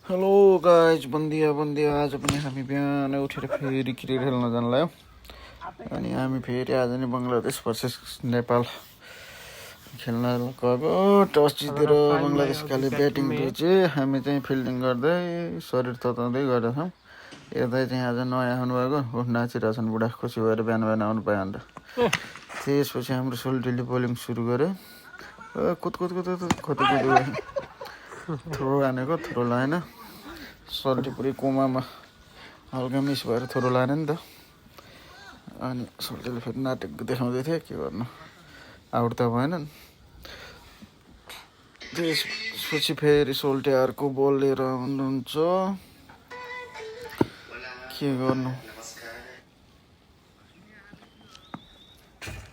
Hello guys बन्दिया आज पनि हामी बिहानै उठेर फेरि क्रिकेट खेल्न जान लाग्यो। अनि हामी फेरि आज नै बङ्गलादेश भर्सेस नेपाल खेल्न गएको। टस जितेर बङ्गलादेशकाले ब्याटिङ चाहिँ हामी चाहिँ फिल्डिङ गर्दै शरीर तताउँदै गर्दैछौँ। यता चाहिँ आज नयाँ आउनुभएको नाचिरहेछन् बुढा, खुसी भएर बिहान बिहान आउनु पायो अन्त। त्यसपछि हाम्रो सोल्टीले बोलिङ सुरु गर्यो। कुद थ्रो हानेको, थ्रो लाएन। सोल्टी पुरै कोमामा हल्का मिस भएर थ्रो लाएन नि त। अनि सोल्टीले फेरि नाटक देखाउँदै थियो, के गर्नु, आउट त भएन। त्यसपछि फेरि सोल्टी अर्को बल लिएर आउनुहुन्छ, के गर्नु।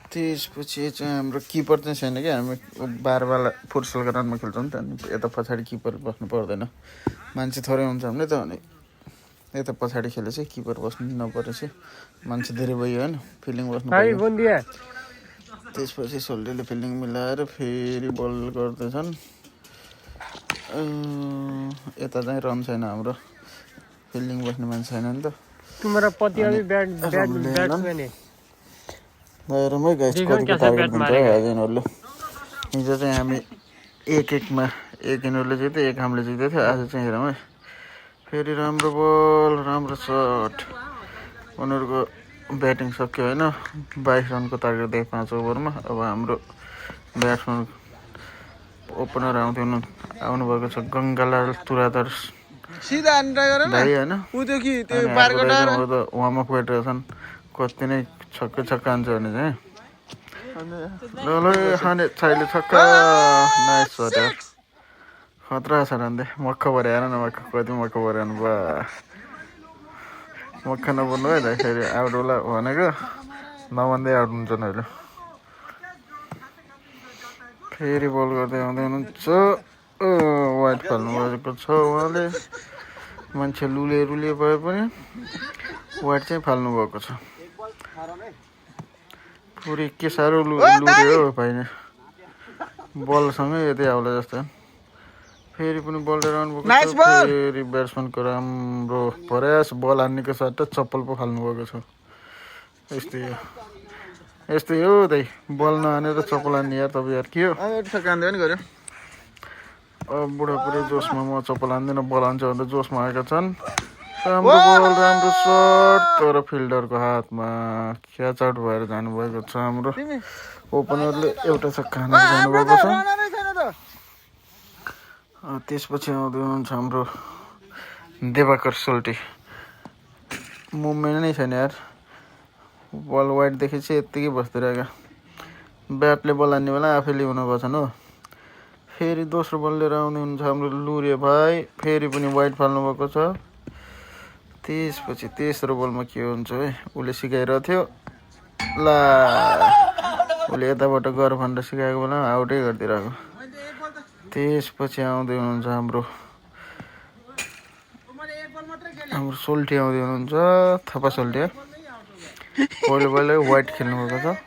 त्यसपछि चाहिँ हाम्रो किपर चाहिँ छैन कि, हामी 12 फुटसलको रनमा खेल्छौँ नि त। अनि यता पछाडि किपर बस्नु पर्दैन, मान्छे थोरै हुन्छ हामीले त। अनि यता पछाडि खेले चाहिँ किपर बस्नु नपरेपछि मान्छे धेरै भयो होइन, फिल्डिङ बस्नु पर्यो। त्यसपछि सोल्टीले फिल्डिङ मिलाएर फेरि बल गर्दैछन्। यता चाहिँ रन छैन, हाम्रो फिल्डिङ बस्ने मान्छे छैन नि त। बाहिरमै गाइस कतिको टार्गेट दिन्छ आज यिनीहरूले। हिजो चाहिँ हामी 1-1मा, एक यिनीहरूले जित्यो, एक हामीले जितेको थियो। आज चाहिँ हेरौँ है, फेरि राम्रो बल, राम्रो सट। उनीहरूको ब्याटिङ सक्यो होइन, 22 रनको टार्गेट दिए 5 ओभरमा। अब हाम्रो ब्याट्सम्यान ओपनर आउनुभएको छ गङ्गालाल तुरादर भाइ होइन। वार्मअप गरिरहेछन्, कति नै छक्का हान्छ भने चाहिँ ल खाने छैले छक्का। नाइस सट यार, खतरा छ रान्दे। मक्ख भरे हेर न, कति मक्ख भरे बा, मक्ख नपर्नु है त। फेरि आउट होला भनेको नभन्दै आउट हुन्छ अहिले। फेरि बल गर्दै आउँदै हुनुहुन्छ, वाइड फाल्नु भएको छ उहाँले। मान्छे रुले भए पनि वाइड चाहिँ फाल्नु भएको छ। पुरै के साह्रो लुर्यो भाइले, बलसँगै यतै आउला जस्तो। फेरि पनि बल लिएर आउनुभएको छ। फेरि ब्याट्सम्यानको राम्रो प्रयास, बल हान्नेको सट्टा चप्पल पो फाल्नु भएको छ। यस्तै हो दाइ, बल नहानेर चप्पल हान्ने यार तपाईँ यार, के हो गऱ्यो। अब बुढा पुरै जोसमा, म चप्पल हान्दिनँ बल हान्छ भनेर जोसमा आएका छन्। राम्रो बल, राम्रो सट, तर फिल्डरको हातमा क्याच आउट भएर जानुभएको छ। हाम्रो ओपनरले एउटा छक्का हानेर जानुभएको छ। त्यसपछि आउँदै हुनुहुन्छ हाम्रो देवाकर सोल्टी। मुभमेन्ट नै छैन यार, बल वाइडदेखि चाहिँ यत्तिकै बस्दिरहेका। ब्याटले बल हान्ने बेला आफैले हुनुभएको छ हो। फेरि दोस्रो बल लिएर आउँदै हुनुहुन्छ हाम्रो लुरे भाइ, फेरि पनि वाइड फाल्नुभएको छ। त्यसपछि तेस्रो बलमा के हुन्छ है, उसले सिकाइरहेको थियो ला, उसले यताबाट गर भनेर सिकाएको बेला आउटै गरिदिरहेको। त्यसपछि आउँदै हुनुहुन्छ हाम्रो सोल्टी आउँदै हुनुहुन्छ, थपा सोल्टी। पहिलो वाइड खेल्नुभएको छ,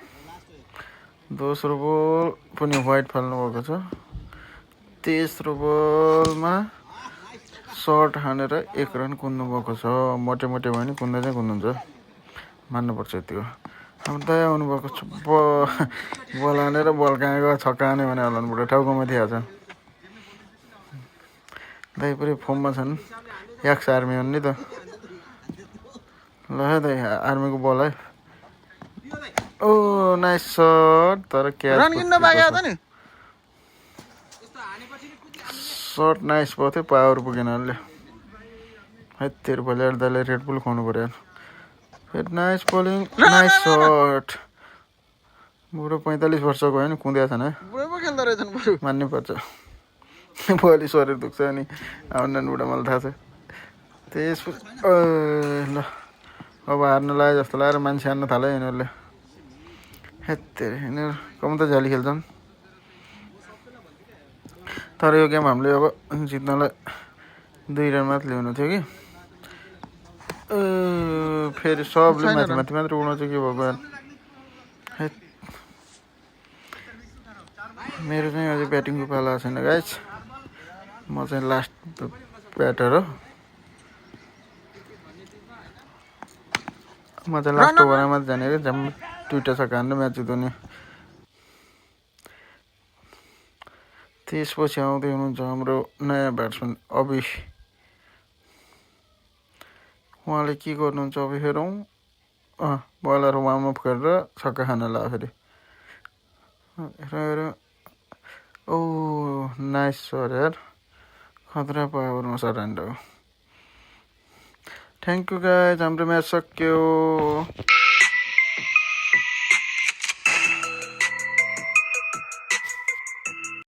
दोस्रो बल पनि वाइड फाल्नुभएको छ। तेस्रो बलमा सर्ट हानेर 1 रन कुद्नु भएको छ। मोटे भयो भने कुद्नुहुन्छ, मान्नुपर्छ यतिको। हाम्रो दया आउनुभएको छ, बल हानेर बल कहाँ गयो, छक्का हाने भने होला बुढो, टाउकोमा थिइहाल्छ। दाइ पुरै फर्ममा छन्, एक्स आर्मी हुन् नि त। ल है दाइ, आर्मीको बल है। ओ नाइस सट, तर क्याच सट नाइस भएको थियो, पावर पुगेन अहिले है। तेरो भोलि दाइले रेड बुल खुवाउनु पऱ्यो यार। फेरि नाइस बोलिङ, नाइस सट। बुढो 45 वर्षको होइन, कुदेका छन् है, मान्नै पर्छ। भोलि शरीर दुख्छ अनि आउन बुढा, मलाई थाहा छ। त्यसपछि ल अब हार्न लाग्यो जस्तो लागेर मान्छे हान्न थाल्यो यिनीहरूले। हेत्तेरी, यिनीहरू कम त झ्याली खेल्छन्। तर यो गेम हामीले अब जित्नलाई 2 रन मात्र ल्याउनु थियो कि। फेरि सबले माथि मात्र उडाउँछ, के भएको यार। मेरो चाहिँ अझै ब्याटिङको पाला छैन गाइस, म चाहिँ लास्ट ब्याटर हो म चाहिँ लास्ट ओभरमा जाने कि जम्मै 2टा छक्का हान्नु म्याच जिताउने त्यसपछि आउँदै हुनुहुन्छ हाम्रो नयाँ ब्याट्सम्यान अभि उहाँले के गर्नुहुन्छ अब हेरौँ बलर वार्मअप गरेर छक्का खान लाग्यो फेरि हेर ओ नाइस सर यार खतरा पावरमा सर थ्याङ्क यू गाइज हाम्रो म्याच सक्यो